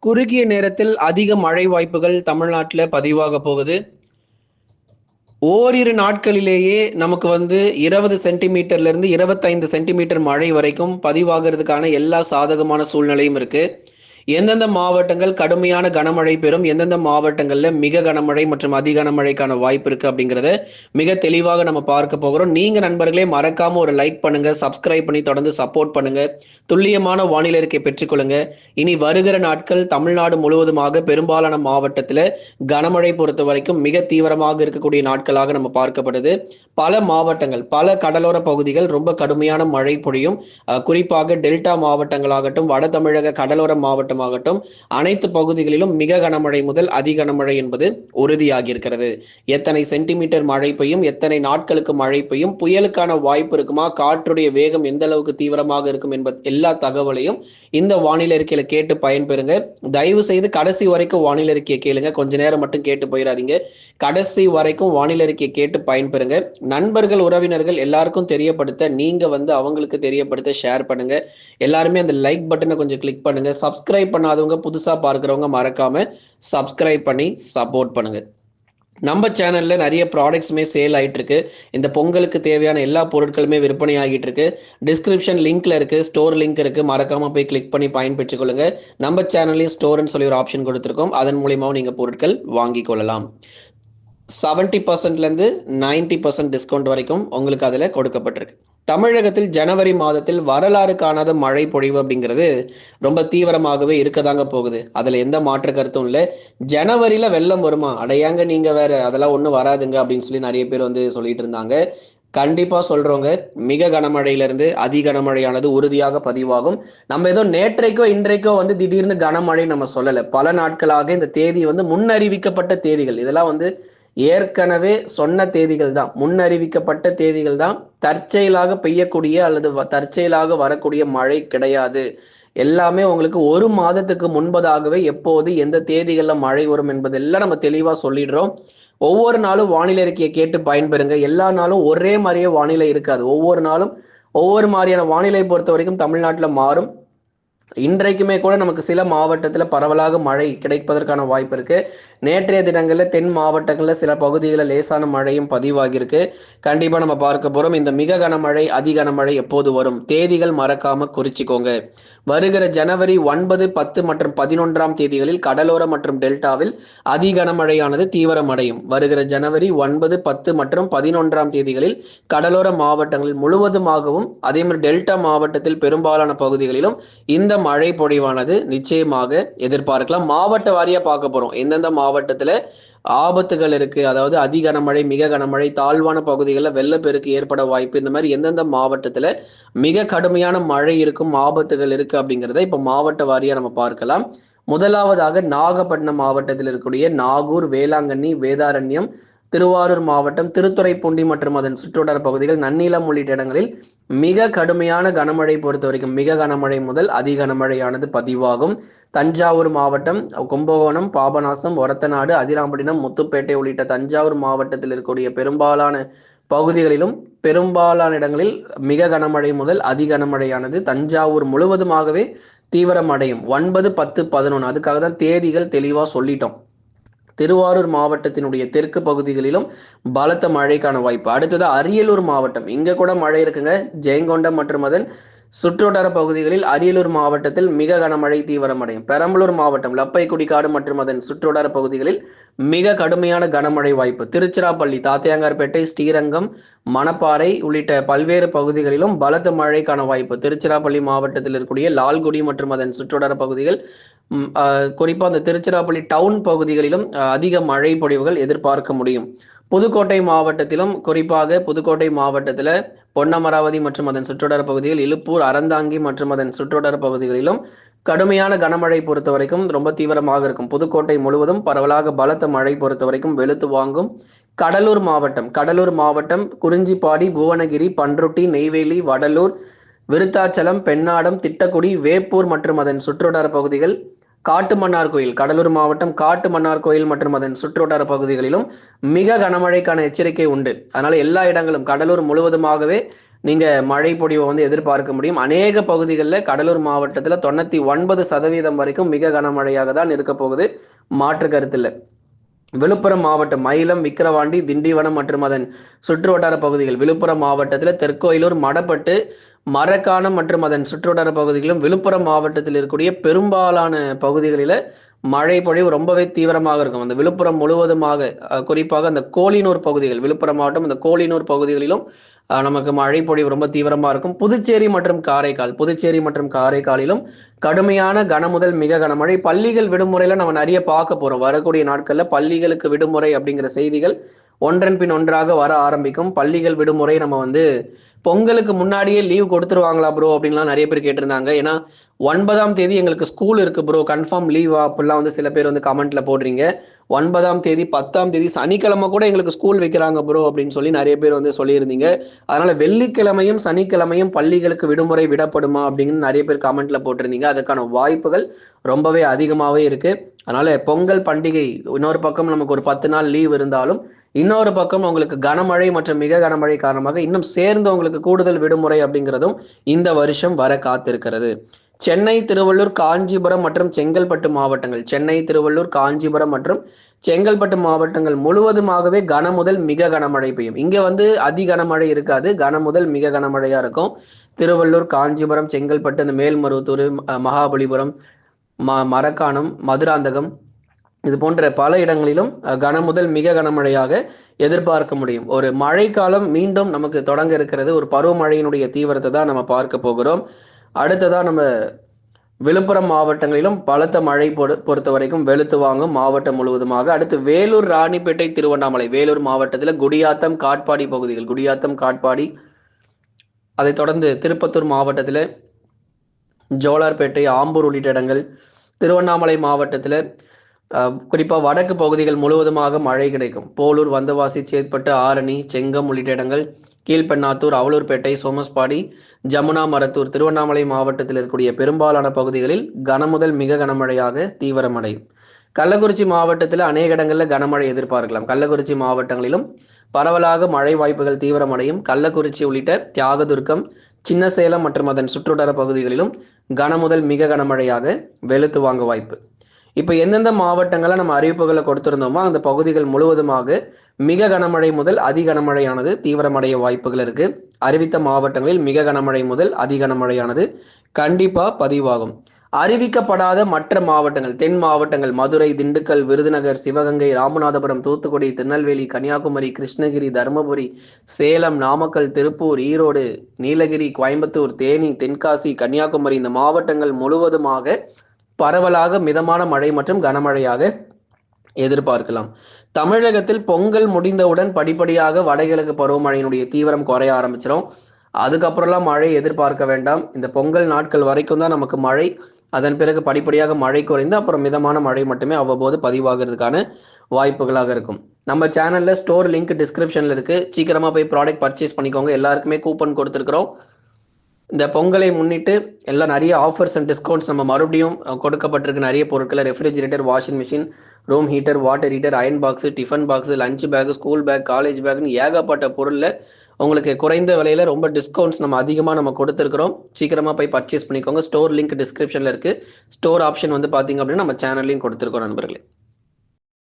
குறுகிய நேரத்தில் அதிக மழை வாய்ப்புகள் தமிழ்நாட்டில் பதிவாக போகுது. ஓரிரு நாட்களிலேயே நமக்கு 20 சென்டிமீட்டர்ல இருந்து 25 சென்டிமீட்டர் மழை வரைக்கும் பதிவாகிறதுக்கான எல்லா சாதகமான சூழ்நிலையும் இருக்கு. எந்தெந்த மாவட்டங்கள் கடுமையான கனமழை பெறும், எந்தெந்த மாவட்டங்கள்ல மிக கனமழை மற்றும் அதி கனமழைக்கான வாய்ப்பு இருக்கு அப்படிங்கிறத மிக தெளிவாக நம்ம பார்க்க போகிறோம். நீங்க நண்பர்களே மறக்காம ஒரு லைக் பண்ணுங்க, சப்ஸ்கிரைப் பண்ணி தொடர்ந்து சப்போர்ட் பண்ணுங்க, துல்லியமான வானிலை அறிக்கை பெற்றுக்கொள்ளுங்க. இனி வருகிற நாட்கள் தமிழ்நாடு முழுவதுமாக பெரும்பாலான மாவட்டத்தில் கனமழை பொறுத்த வரைக்கும் மிக தீவிரமாக இருக்கக்கூடிய நாட்களாக நம்ம பார்க்கப்படுது. பல மாவட்டங்கள், பல கடலோர பகுதிகள் ரொம்ப கடுமையான மழை பொழியும். குறிப்பாக டெல்டா மாவட்டங்களாகட்டும், வட தமிழக கடலோர மாவட்டமாகட்டும், அனைத்து பகுதிகளிலும் மிக கனமழை முதல் அதி கனமழை என்பது உறுதியாகி இருக்கிறது. எத்தனை சென்டிமீட்டர் மழை பெய்யும், எத்தனை நாட்களுக்கு மழை பெய்யும், புயலுக்கான வாய்ப்பு இருக்குமா, காற்றுடைய வேகம் எந்த அளவுக்கு தீவிரமாக இருக்கும் என்பது எல்லா தகவலையும் இந்த வானிலை அறிக்கையில கேட்டு பயன்பெறுங்க. தயவு செய்து கடைசி வரைக்கும் வானிலை அறிக்கையை கேளுங்க, கொஞ்ச நேரம் மட்டும் கேட்டு போயிடாதீங்க. கடைசி வரைக்கும் வானிலை அறிக்கையை கேட்டு பயன்பெறுங்க. நண்பர்கள், உறவினர்கள் எல்லாருக்கும் தெரியப்படுத்த, நீங்க அவங்களுக்கு தெரியப்படுத்த ஷேர் பண்ணுங்க. எல்லாருமே அந்த லைக் பட்டனை கொஞ்சம் கிளிக் பண்ணுங்க. சப்ஸ்கிரைப் பண்ணாதவங்க, புதுசா பார்க்கிறவங்க மறக்காம சப்ஸ்கிரைப் பண்ணி சப்போர்ட் பண்ணுங்க. நம்ம சேனல்ல நிறைய ப்ராடக்ட்ஸுமே சேல் ஆகிட்டு இருக்கு. இந்த பொங்கலுக்கு தேவையான எல்லா பொருட்களுமே விற்பனை ஆகிட்டு இருக்கு. டிஸ்கிரிப்ஷன் லிங்க்ல இருக்கு, ஸ்டோர் லிங்க் இருக்கு, மறக்காம போய் கிளிக் பண்ணி பயன்பெற்றுக் கொள்ளுங்க. நம்ம சேனல்லையும் ஸ்டோர்னு சொல்லி ஒரு ஆப்ஷன் கொடுத்துருக்கோம், அதன் மூலியமாவும் நீங்க பொருட்கள் வாங்கிக் கொள்ளலாம். 70%லேருந்து 90% டிஸ்கவுண்ட் வரைக்கும் உங்களுக்கு அதில் கொடுக்கப்பட்டிருக்கு. தமிழகத்தில் ஜனவரி மாதத்தில் வரலாறு காணாத மழை பொழிவு அப்படிங்கிறது ரொம்ப தீவிரமாகவே இருக்கதாங்க போகுது. அதில் எந்த மாற்று கருத்தும் இல்லை. ஜனவரியில் வெள்ளம் வருமா, அடையாங்க நீங்கள் வேற, அதெல்லாம் ஒன்றும் வராதுங்க அப்படின்னு சொல்லி நிறைய பேர் சொல்லிட்டு இருந்தாங்க. கண்டிப்பா சொல்றோங்க, மிக கனமழையிலிருந்து அதி கனமழையானது உறுதியாக பதிவாகும். நம்ம ஏதோ நேற்றைக்கோ இன்றைக்கோ திடீர்னு கனமழை நம்ம சொல்லலை. பல நாட்களாக இந்த தேதி முன்னறிவிக்கப்பட்ட தேதிகள். இதெல்லாம் ஏற்கனவே சொன்ன தேதிகள் தான், முன்னறிவிக்கப்பட்ட தேதிகள் தான். தற்செயலாக பெய்யக்கூடிய அல்லது தற்செயலாக வரக்கூடிய மழை கிடையாது. எல்லாமே உங்களுக்கு ஒரு மாதத்துக்கு முன்பதாகவே எப்போது எந்த தேதிகளில் மழை வரும் என்பதெல்லாம் நம்ம தெளிவாக சொல்லிடுறோம். ஒவ்வொரு நாளும் வானிலை அறிக்கையை கேட்டு பயன்பெறுங்க. எல்லா நாளும் ஒரே மாதிரியே வானிலை இருக்காது. ஒவ்வொரு நாளும் ஒவ்வொரு மாதிரியான வானிலை பொறுத்த வரைக்கும் தமிழ்நாட்டில் மாறும். இன்றைக்குமே கூட நமக்கு சில மாவட்டத்தில் பரவலாக மழை கிடைப்பதற்கான வாய்ப்பு இருக்கு. நேற்றைய தினங்களில் தென் மாவட்டங்களில் சில பகுதிகளில் லேசான மழையும் பதிவாகியிருக்கு. கண்டிப்பாக நம்ம பார்க்க போகிறோம். இந்த மிக கனமழை அதி கனமழை எப்போது வரும், தேதிகள் மறக்காம குறிச்சிக்கோங்க. வருகிற ஜனவரி 9, 10 மற்றும் 11ஆம் தேதிகளில் கடலோர மற்றும் டெல்டாவில் அதி கனமழையானது தீவிரமடையும். வருகிற ஜனவரி 9, 10 மற்றும் 11ஆம் தேதிகளில் கடலோர மாவட்டங்களில் முழுவதுமாகவும், அதே மாதிரி டெல்டா மாவட்டத்தில் பெரும்பாலான பகுதிகளிலும் இந்த மழை பொழிவானது நிச்சயமாக எதிர்பார்க்கலாம். மாவட்ட வாரியா பார்க்க போறோம், எந்தெந்த மாவட்டத்துல ஆபத்துகள் இருக்கு, அதாவது அதி கனமழை, மிக கனமழை, தாழ்வான பகுதிகளில் வெள்ளப்பெருக்கு ஏற்பட வாய்ப்பு, இந்த மாதிரி எந்தெந்த மாவட்டத்துல மிக கடுமையான மழை இருக்கும், ஆபத்துகள் இருக்கு அப்படிங்கிறத இப்ப மாவட்ட வாரியா நம்ம பார்க்கலாம். முதலாவதாக நாகப்பட்டினம் மாவட்டத்தில் இருக்கக்கூடிய நாகூர், வேளாங்கண்ணி, வேதாரண்யம், திருவாரூர் மாவட்டம், திருத்துறைப்பூண்டி மற்றும் அதன் சுற்றுவட்டார பகுதிகள், நன்னிலம் உள்ளிட்ட இடங்களில் மிக கடுமையான கனமழை பொறுத்த வரைக்கும் மிக கனமழை முதல் அதி கனமழையானது பதிவாகும். தஞ்சாவூர் மாவட்டம், கும்பகோணம், பாபநாசம், ஒரத்தநாடு, அதிராம்பட்டினம், முத்துப்பேட்டை உள்ளிட்ட தஞ்சாவூர் மாவட்டத்தில் இருக்கக்கூடிய பெரும்பாலான பகுதிகளிலும் பெரும்பாலான இடங்களில் மிக கனமழை முதல் அதி கனமழையானது தஞ்சாவூர் முழுவதுமாகவே தீவிரமடையும். 9, 10, 11 அதுக்காக தான் தேதிகள் தெளிவாக சொல்லிட்டோம். திருவாரூர் மாவட்டத்தினுடைய தெற்கு பகுதிகளிலும் பலத்த மழைக்கான வாய்ப்பு. அடுத்தது அரியலூர் மாவட்டம், இங்க கூட மழை இருக்குங்க. ஜெயங்கொண்டம் மற்றும் அதன் சுற்றுவட்டார பகுதிகளில் அரியலூர் மாவட்டத்தில் மிக கனமழை தீவிரமடையும். பெரம்பலூர் மாவட்டம், லப்பைக்குடிக்காடு மற்றும் அதன் சுற்றுவட்டார பகுதிகளில் மிக கடுமையான கனமழை வாய்ப்பு. திருச்சிராப்பள்ளி, தாத்தையாங்கார்பேட்டை, ஸ்ரீரங்கம், மணப்பாறை உள்ளிட்ட பல்வேறு பகுதிகளிலும் பலத்த மழைக்கான வாய்ப்பு. திருச்சிராப்பள்ளி மாவட்டத்தில் இருக்கக்கூடிய லால்குடி மற்றும் அதன் சுற்றுவட்டார பகுதிகள், குறிப்பாக அந்த திருச்சிராப்பள்ளி டவுன் பகுதிகளிலும் அதிக மழை பொழிவுகள் எதிர்பார்க்க முடியும். புதுக்கோட்டை மாவட்டத்திலும், குறிப்பாக புதுக்கோட்டை மாவட்டத்தில் பொன்னமராவதி மற்றும் அதன் சுற்றுவட்டார பகுதிகள், இலுப்பூர், அறந்தாங்கி மற்றும் அதன் சுற்றுவட்டார பகுதிகளிலும் கடுமையான கனமழை பொறுத்த வரைக்கும் ரொம்ப தீவிரமாக இருக்கும். புதுக்கோட்டை முழுவதும் பரவலாக பலத்த மழை பொறுத்த வரைக்கும் வெளுத்து வாங்கும். கடலூர் மாவட்டம் குறிஞ்சிப்பாடி, புவனகிரி, பன்ருட்டி, நெய்வேலி, வடலூர், விருத்தாச்சலம், பெண்ணாடம், திட்டக்குடி, வேப்பூர் மற்றும் அதன் சுற்றுவட்டார பகுதிகள், காட்டுமன்னார் கோயில், கடலூர் மாவட்டம் காட்டுமன்னார் கோயில் மற்றும் அதன் சுற்றுவட்டார பகுதிகளிலும் மிக கனமழைக்கான எச்சரிக்கை உண்டு. அதனால எல்லா இடங்களும் கடலூர் முழுவதுமாகவே நீங்கள் மழை பொழிவை வந்து எதிர்பார்க்க முடியும். அநேக பகுதிகளில் கடலூர் மாவட்டத்தில் 99% வரைக்கும் மிக கனமழையாக தான் இருக்க போகுது, மாற்று கருத்தில். விழுப்புரம் மாவட்டம் மயிலம், விக்கிரவாண்டி, திண்டிவனம் மற்றும் அதன் சுற்றுவட்டார பகுதிகள். விழுப்புரம் மாவட்டத்தில் தெற்கோயிலூர், மடப்பட்டு, மரக்காணம் மற்றும் அதன் சுற்றுவட்டார பகுதிகளிலும், விழுப்புரம் மாவட்டத்தில் இருக்கக்கூடிய பெரும்பாலான பகுதிகளில் மழை பொழிவு ரொம்பவே தீவிரமாக இருக்கும். அந்த விழுப்புரம் முழுவதுமாக, குறிப்பாக அந்த கோலினூர் பகுதிகள், விழுப்புரம் மாவட்டம் அந்த கோலினூர் பகுதிகளிலும் நமக்கு மழை பொழிவு ரொம்ப தீவிரமாக இருக்கும். புதுச்சேரி மற்றும் காரைக்காலிலும் கடுமையான கனமுதல் மிக கனமழை. பள்ளிகள் விடுமுறையில் நம்ம நிறைய பார்க்க போகிறோம். வரக்கூடிய நாட்களில் பள்ளிகளுக்கு விடுமுறை அப்படிங்கிற செய்திகள் ஒன்றன் பின் ஒன்றாக வர ஆரம்பிக்கும். பள்ளிகள் விடுமுறை நம்ம வந்து பொங்கலுக்கு முன்னாடியே லீவ் கொடுத்துருவாங்களா ப்ரோ அப்படின்லாம் நிறைய பேர் கேட்டிருந்தாங்க. ஏன்னா 9ஆம் தேதி எங்களுக்கு ஸ்கூல் இருக்கு ப்ரோ, கன்ஃபார்ம் லீவா அப்படிலாம் வந்து சில பேர் வந்து கமெண்ட்ல போடுறீங்க. 9ஆம் தேதி 10ஆம் தேதி சனிக்கிழமை கூட எங்களுக்கு ஸ்கூல் வைக்கிறாங்க ப்ரோ அப்படின்னு சொல்லி நிறைய பேர் வந்து சொல்லியிருந்தீங்க. அதனால வெள்ளிக்கிழமையும் சனிக்கிழமையும் பள்ளிகளுக்கு விடுமுறை விடப்படுமா அப்படின்னு நிறைய பேர் கமெண்ட்ல போட்டிருந்தீங்க. அதுக்கான வாய்ப்புகள் ரொம்பவே அதிகமாகவே இருக்கு. அதனால பொங்கல் பண்டிகை இன்னொரு பக்கம் நமக்கு ஒரு 10 நாள் லீவ் இருந்தாலும், இன்னொரு பக்கம் உங்களுக்கு கனமழை மற்றும் மிக கனமழை காரணமாக இன்னும் சேர்ந்து உங்களுக்கு கூடுதல் விடுமுறை அப்படிங்கிறதும் இந்த வருஷம் வர காத்திருக்கிறது. சென்னை, திருவள்ளூர், காஞ்சிபுரம் மற்றும் செங்கல்பட்டு மாவட்டங்கள் முழுவதுமாகவே கனமுதல் மிக கனமழை பெய்யும். இங்க வந்து அதி கனமழை இருக்காது, கனமுதல் மிக கனமழையா இருக்கும். திருவள்ளூர், காஞ்சிபுரம், செங்கல்பட்டு, இந்த மேல்மருவத்தூர், மகாபலிபுரம், மரக்காணம், மதுராந்தகம் இது போன்ற பல இடங்களிலும் கனமுதல் மிக கனமழையாக எதிர்பார்க்க முடியும். ஒரு மழைக்காலம் மீண்டும் நமக்கு தொடங்க இருக்கிறது. ஒரு பருவமழையினுடைய தீவிரத்தை தான் நம்ம பார்க்க போகிறோம். அடுத்ததா நம்ம விழுப்புரம் மாவட்டங்களிலும் பலத்த மழை பொறுத்த வரைக்கும் வெளுத்து வாங்கும் மாவட்டம் முழுவதுமாக. அடுத்து வேலூர், ராணிப்பேட்டை, திருவண்ணாமலை. வேலூர் மாவட்டத்தில் குடியாத்தம், காட்பாடி பகுதிகள், காட்பாடி. அதைத் தொடர்ந்து திருப்பத்தூர் மாவட்டத்தில் ஜோலார்பேட்டை, ஆம்பூர் உள்ளிட்ட இடங்கள். திருவண்ணாமலை மாவட்டத்தில் குறிப்பாக வடக்கு பகுதிகள் முழுவதுமாக மழை கிடைக்கும். போலூர், வந்தவாசி, சேத்பட்டு, ஆரணி, செங்கம் உள்ளிட்ட இடங்கள். கீழ்பெண்ணாத்தூர், அவலூர்பேட்டை, சோமஸ்பாடி, ஜமுனா மரத்தூர், திருவண்ணாமலை மாவட்டத்தில் இருக்கக்கூடிய பெரும்பாலான பகுதிகளில் கனமுதல் மிக கனமழையாக தீவிரமடையும். கள்ளக்குறிச்சி மாவட்டத்தில் அநேக இடங்களில் கனமழை எதிர்பார்க்கலாம். கள்ளக்குறிச்சி மாவட்டங்களிலும் பரவலாக மழை வாய்ப்புகள் தீவிரமடையும். கள்ளக்குறிச்சி உள்ளிட்ட தியாகதுர்கம், சின்னசேலம் மற்றும் அதன் சுற்றுவட்டார பகுதிகளிலும் கனமுதல் மிக கனமழையாக வெளுத்து வாங்க வாய்ப்பு. இப்போ எந்தெந்த மாவட்டங்களை நம்ம அறிவிப்புகளை கொடுத்திருந்தோமோ அந்த பகுதிகள் முழுவதுமாக மிக கனமழை முதல் அதி கனமழையானது தீவிரமடைய வாய்ப்புகள் இருக்கு. அறிவித்த மாவட்டங்களில் மிக கனமழை முதல் அதி கனமழையானது கண்டிப்பா பதிவாகும். அறிவிக்கப்படாத மற்ற மாவட்டங்கள், தென் மாவட்டங்கள் மதுரை, திண்டுக்கல், விருதுநகர், சிவகங்கை, ராமநாதபுரம், தூத்துக்குடி, திருநெல்வேலி, கன்னியாகுமரி, கிருஷ்ணகிரி, தருமபுரி, சேலம், நாமக்கல், திருப்பூர், ஈரோடு, நீலகிரி, கோயம்புத்தூர், தேனி, தென்காசி, கன்னியாகுமரி இந்த மாவட்டங்கள் முழுவதுமாக பரவலாக மிதமான மழை மற்றும் கனமழையாக எதிர்பார்க்கலாம். தமிழகத்தில் பொங்கல் முடிந்தவுடன் படிப்படியாக வடகிழக்கு பருவமழையினுடைய தீவிரம் குறைய ஆரம்பிச்சிடும். அதுக்கப்புறம்லாம் மழை எதிர்பார்க்க வேண்டாம். இந்த பொங்கல் நாட்கள் வரைக்கும் தான் நமக்கு மழை. அதன் பிறகு படிப்படியாக மழை குறைந்து அப்புறம் மிதமான மழை மட்டுமே அவ்வப்போது பதிவாகிறதுக்கான வாய்ப்புகளாக இருக்கும். நம்ம சேனலில் ஸ்டோர் லிங்க் டிஸ்கிரிப்ஷனில் இருக்குது. சீக்கிரமாக போய் ப்ராடக்ட் பர்ச்சேஸ் பண்ணிக்கோங்க. எல்லாருக்குமே கூப்பன் கொடுத்துருக்குறோம். இந்த பொங்கலை முன்னிட்டு எல்லாம் நிறைய ஆஃபர்ஸ் அண்ட் டிஸ்கவுண்ட்ஸ் நம்ம மறுபடியும் கொடுக்கப்பட்டிருக்கு. நிறைய பொருட்களை refrigerator, washing machine, room heater, water heater, iron box, tiffin box, lunch bag, school bag, college பேக்னு ஏகப்பட்ட பொருளில் உங்களுக்கு குறைந்த விலையில் ரொம்ப டிஸ்கவுண்ட்ஸ் நம்ம அதிகமாக நம்ம கொடுத்துருக்குறோம். சீக்கிரமாக போய் பர்ச்சேஸ் பண்ணிக்கோங்க. ஸ்டோர் லிங்க் டிஸ்கிரிப்ஷனில் இருக்குது. ஸ்டோர் ஆப்ஷன் வந்து பார்த்தீங்க அப்படின்னா நம்ம சேனல்லையும் கொடுத்துருக்கோம் நண்பர்களே.